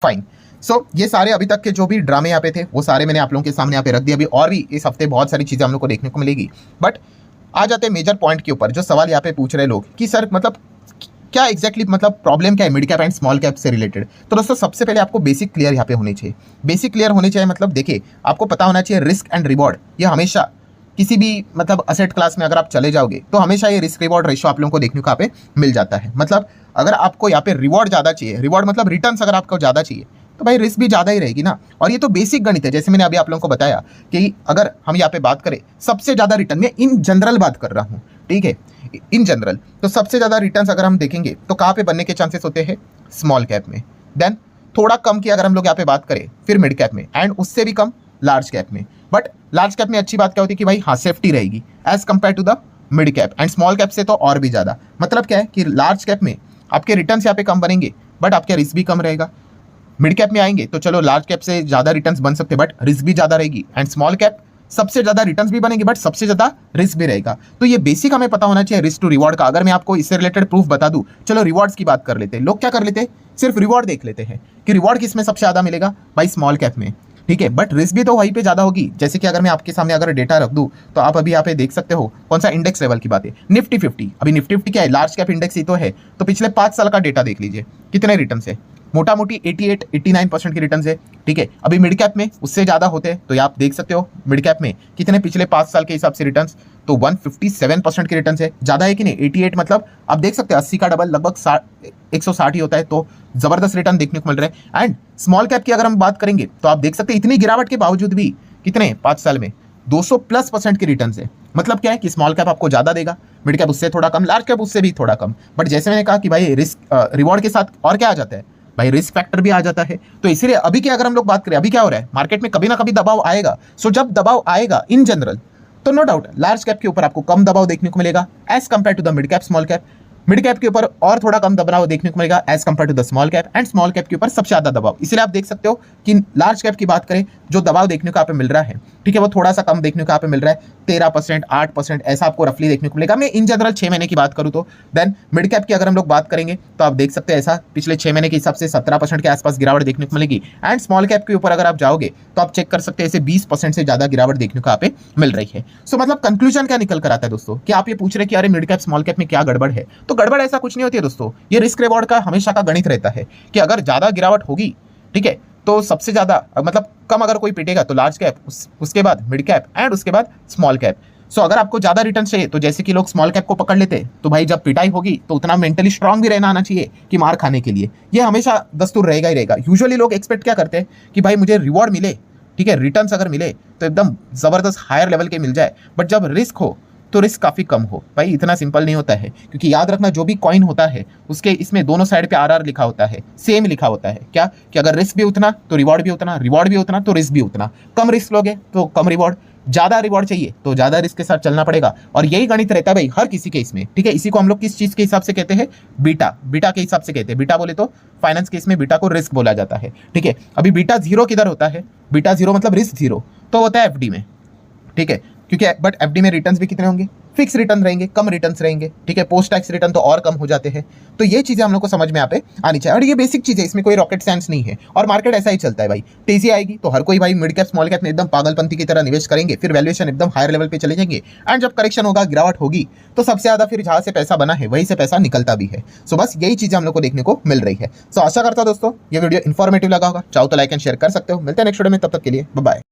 Fine. सो ये सारे अभी तक के जो भी ड्रामे यहाँ पे थे वो सारे मैंने आप लोगों के सामने यहाँ पे रख दिए। अभी और भी इस हफ्ते बहुत सारी चीज़ें हम लोग को देखने को मिलेगी, बट आ जाते हैं मेजर पॉइंट के ऊपर। जो सवाल यहाँ पे पूछ रहे लोग कि सर मतलब क्या एग्जैक्टली मतलब प्रॉब्लम क्या है mid cap and small cap से रिलेटेड। तो दोस्तों सबसे पहले आपको बेसिक क्लियर यहाँ पे होनी चाहिए। बेसिक क्लियर होनी चाहिए मतलब देखिए, आपको पता होना चाहिए रिस्क एंड रिवॉर्ड ये हमेशा किसी भी मतलब असेट क्लास में अगर आप चले जाओगे तो हमेशा ये रिस्क रिवॉर्ड रेशियो आप लोगों को देखने को यहाँ पे मिल जाता है। मतलब अगर आपको यहाँ पे रिवॉर्ड ज़्यादा चाहिए, रिवॉर्ड मतलब रिटर्न्स अगर आपको ज़्यादा चाहिए तो भाई रिस्क भी ज़्यादा ही रहेगी ना। और ये तो बेसिक गणित है, जैसे मैंने अभी आप लोगों को बताया कि अगर हम यहाँ पे बात करें सबसे ज़्यादा रिटर्न में, इन जनरल बात कर रहा हूँ, ठीक है, इन जनरल, तो सबसे ज़्यादा रिटर्न्स अगर हम देखेंगे तो कहाँ पे बनने के चांसेस होते हैं, स्मॉल कैप में। देन थोड़ा कम की अगर हम लोग यहाँ पे बात करें फिर मिड कैप में, एंड उससे भी कम लार्ज कैप में। बट लार्ज कैप में अच्छी बात क्या होती है कि भाई हाँ सेफ्टी रहेगी as compared to the mid cap, and small cap से तो और भी ज़्यादा। मतलब क्या है कि लार्ज कैप में आपके रिटर्न्स यहाँ पे कम बनेंगे बट आपका रिस्क भी कम रहेगा। मिड कैप में आएंगे तो चलो लार्ज कैप से ज़्यादा रिटर्न्स बन सकते बट रिस्क भी ज़्यादा रहेगी, एंड स्मॉल कैप सबसे ज़्यादा रिटर्न्स भी बनेंगे बट सबसे ज़्यादा रिस्क भी रहेगा। तो ये बेसिक हमें पता होना चाहिए रिस्क टू रिवॉर्ड का। अगर मैं आपको इससे रिलेटेड प्रूफ बता दूं, चलो रिवॉर्ड्स की बात कर लेते हैं। लोग क्या कर लेते हैं, सिर्फ रिवॉर्ड देख लेते हैं कि रिवॉर्ड किस में सबसे ज़्यादा मिलेगा, भाई स्मॉल कैप में, ठीक है, बट रिस्क भी तो वहीं पे ज़्यादा होगी। जैसे कि अगर मैं आपके सामने अगर डेटा रख दूं तो आप अभी यहाँ पे देख सकते हो कौन सा इंडेक्स लेवल की बात है, निफ्टी 50। अभी निफ्टी 50 क्या है, लार्ज कैप इंडेक्स ही तो है। तो पिछले 5 साल का डेटा देख लीजिए कितने रिटर्न है, मोटा मोटी 88-89% की रिटर्न है, ठीक है। अभी मिड कैप में उससे ज़्यादा होते हैं, तो ये आप देख सकते हो मिड कैप में कितने पिछले 5 साल के हिसाब से रिटर्न्स, तो 157% की रिटर्न्स है। ज़्यादा है कि नहीं, 88 मतलब आप देख सकते हो 80 का डबल लगभग 160 ही होता है। तो ज़बरदस्त रिटर्न देखने को मिल रहा है। एंड स्मॉल कैप की अगर हम बात करेंगे तो आप देख सकते हैं इतनी गिरावट के बावजूद भी कितने 5 साल में 200+% की रिटर्न है। मतलब क्या है कि स्मॉल कैप आपको ज़्यादा देगा, मिड कैप उससे थोड़ा कम, लार्ज कैप उससे भी थोड़ा कम। बट जैसे मैंने कहा कि भाई रिस्क रिवॉर्ड के साथ और क्या आ जाता है, भाई रिस्क फैक्टर भी आ जाता है। तो इसीलिए अभी की अगर हम लोग बात करें, अभी क्या हो रहा है मार्केट में, कभी ना कभी दबाव आएगा। सो जब दबाव आएगा इन जनरल तो नो डाउट लार्ज कैप के ऊपर आपको कम दबाव देखने को मिलेगा as compared to the mid cap small cap. Mid cap के ऊपर और थोड़ा कम दबाव देखने को मिलेगा as compared to the small cap, and small cap के ऊपर सबसे ज्यादा दबाव। इसलिए आप देख सकते हो कि लार्ज कैप की बात करें जो दबाव देखने को यहाँ पे मिल रहा है, ठीक है, वो थोड़ा सा कम देखने को यहाँ पे मिल रहा है, 13%, 8% ऐसा आपको रफली देखने को मिलेगा। मैं इन जनरल 6 महीने की बात करूँ तो। देन मिड कैप की अगर हम लोग बात करेंगे तो आप देख सकते हैं ऐसा पिछले 6 महीने के हिसाब से 17% के आसपास गिरावट देखने को मिलेगी। एंड स्मॉल कैप के ऊपर अगर आप जाओगे तो आप चेक कर सकते हैं ऐसे 20% से ज्यादा गिरावट देखने को यहाँ पे मिल रही है। सो मतलब कंक्लूजन क्या निकल कर आता है दोस्तों, कि आप ये पूछ रहे कि अरे मिड कैप स्मॉल कैप में क्या गड़बड़ है। तो गड़बड़ ऐसा कुछ नहीं होती है दोस्तों, ये रिस्क रिवॉर्ड का हमेशा का गणित रहता है कि अगर ज्यादा गिरावट होगी, ठीक है, तो सबसे ज्यादा मतलब कम अगर कोई पिटेगा तो लार्ज कैप, उसके बाद मिड कैप, एंड उसके बाद स्मॉल कैप। सो अगर आपको ज्यादा रिटर्न चाहिए तो जैसे कि लोग स्मॉल कैप को पकड़ लेते हैं, तो भाई जब पिटाई होगी तो उतना मेंटली स्ट्रांग भी रहना आना चाहिए कि मार खाने के लिए। ये हमेशा दस्तूर रहेगा ही रहेगा। यूजुअली लोग एक्सपेक्ट क्या करते हैं कि भाई मुझे रिवॉर्ड मिले, ठीक है, रिटर्न्स अगर मिले तो एकदम जबरदस्त हायर लेवल के मिल जाए, बट जब रिस्क हो तो रिस्क काफ़ी कम हो। भाई इतना सिंपल नहीं होता है, क्योंकि याद रखना जो भी कॉइन होता है उसके इसमें दोनों साइड पे आर लिखा होता है, सेम लिखा होता है क्या, कि अगर रिस्क भी उतना तो रिवॉर्ड भी उतना, रिवॉर्ड भी उतना तो रिस्क भी उतना। कम रिस्क लोगे तो कम रिवॉर्ड, ज़्यादा रिवॉर्ड चाहिए तो ज़्यादा रिस्क के साथ चलना पड़ेगा। और यही गणित रहता है भाई हर किसी केस में, ठीक है। इसी को हम लोग किस चीज़ के हिसाब से कहते हैं, बीटा, बीटा के हिसाब से कहते हैं। बीटा बोले तो फाइनेंस केस में बीटा को रिस्क बोला जाता है, ठीक है। अभी बीटा 0 किधर होता है, बीटा 0 मतलब रिस्क 0 तो होता है एफडी में, ठीक है, क्योंकि बट एफडी में रिटर्न्स भी कितने होंगे, फिक्स रिटर्न रहेंगे, कम रिटर्न्स रहेंगे, ठीक है। पोस्ट टैक्स रिटर्न तो और कम हो जाते हैं। तो ये चीजें हम लोग को समझ में यहाँ पे आनी चाहिए, और ये बेसिक चीज है, इसमें कोई रॉकेट साइंस नहीं है। और मार्केट ऐसा ही चलता है भाई, तेजी आएगी तो हर कोई भाई मिड कैप स्मॉल कैप में एकदम पागलपंती की तरह निवेश करेंगे, फिर वैल्यूएशन एकदम हायर लेवल पे चले जाएंगे, एंड जब करेक्शन होगा, गिरावट होगी, तो सबसे ज्यादा फिर जहां से पैसा बना है वहीं से पैसा निकलता भी है। सो बस यही चीजें हम लोग को देखने को मिल रही है। सो आशा करता हूं दोस्तों ये वीडियो इन्फॉर्मेटिव लगा होगा, चाहो तो लाइक एंड शेयर कर सकते हो। मिलते हैं नेक्स्ट वीडियो में, तब तक के लिए बाय बाय।